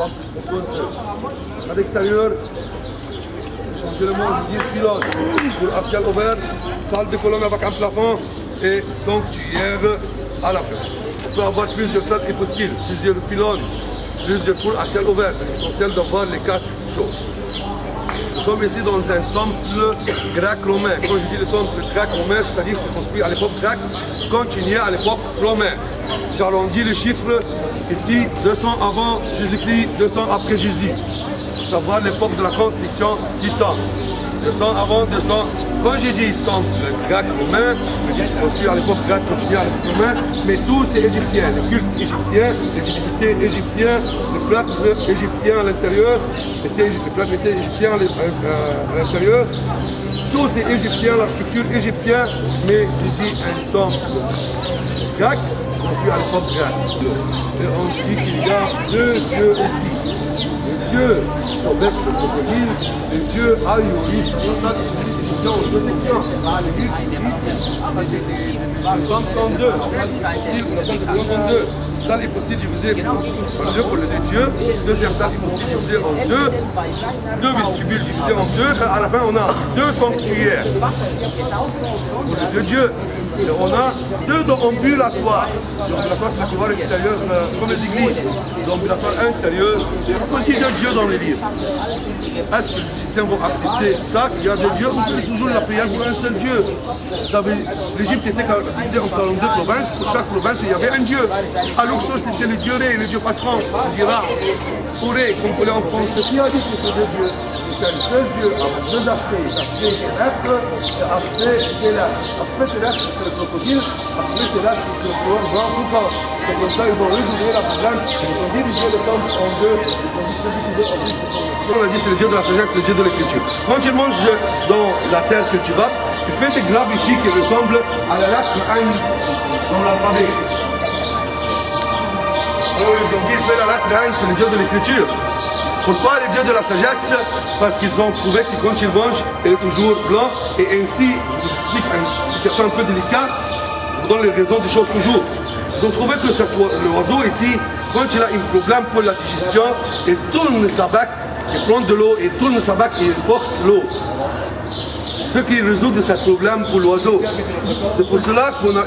on propose à l'extérieur, éventuellement, je dis pylône pour axial ouvert, salle de colonne avec un plafond et sanctuaire à la fin. On peut avoir plusieurs salles hypostyles, plusieurs pylônes, plusieurs cours axial ouvert. L'essentiel d'avoir les 4 choses. Nous sommes ici dans un temple grec-romain. Quand je dis le temple grec-romain, c'est-à-dire que c'est construit à l'époque grecque, continué à l'époque romaine. J'arrondis les chiffres. Ici, 200 avant Jésus-Christ, 200 après Jésus. Savoir l'époque de la construction du temple. 200 avant, 200. Quand j'ai dit temple grec-romain, je dis c'est construit à l'époque grecque, continué à l'époque romaine, mais tout c'est égyptien. Les cultes égyptiens, les divinités égyptiennes, le plâtre égyptien à l'intérieur, le plâtre égyptien à l'intérieur. Tout c'est égyptien, la structure égyptienne, mais j'ai dit un temple grec, c'est construit à l'époque grecque. Et on dit qu'il y a 2 dieux ici. Le dieu Sobek, le crocodile, le dieu Ayoris, en 2 sections. Le Psalm 32, salle est possible divisée en 2 pour les 2 dieux. Deuxième salle est possible divisée en 2. 2 vestibules divisés en 2. À la fin, on a 2 sanctuaires pour les 2 dieux. Et on a 2 ambulatoires. L'ambulatoire, c'est le couloir extérieur comme les églises. L'ambulatoire intérieur, on dit 2 dieux dans les livres. Est-ce que les Égyptiens vont accepter ça, qu'il y a 2 dieux, ou c'est toujours la prière pour un seul Dieu? Vous savez, l'Égypte était divisée en 42 provinces. Pour chaque province, il y avait un Dieu. À Luxor, c'était le Dieu Ré, le Dieu patron, le Dieu Ra. Ouré, comme on l'appelle en français. Qui a dit que c'est 2 dieux? C'est un seul Dieu avec 2 aspects. L'aspect terrestre et l'aspect céleste. L'aspect terrestre, c'est le crocodile. L'aspect céleste, c'est le couloir blanc tout blanc. C'est comme ça ils ont résolu le problème. Ils ont divisé le temple en 2. Ils ont divisé en 2. On a dit c'est le Dieu de la sagesse, le Dieu de l'écriture. Quand il mange dans la terre cultivable, il fait des gravitiques qui ressemblent à la lettre 1 dans l'alphabet. Alors ils ont dit, il fait la lettre 1, c'est le Dieu de l'écriture. Pourquoi le Dieu de la sagesse? Parce qu'ils ont trouvé que quand il mange, il est toujours blanc. Et ainsi, je vous explique une explication un peu délicate, je vous donne les raisons des choses toujours. Ils ont trouvé que l'oiseau ici, quand il a un problème pour la digestion, il tourne sa bec, il prend de l'eau, il tourne sa bec et il force l'eau. Ce qui résout ce problème pour l'oiseau. C'est pour cela qu'on a...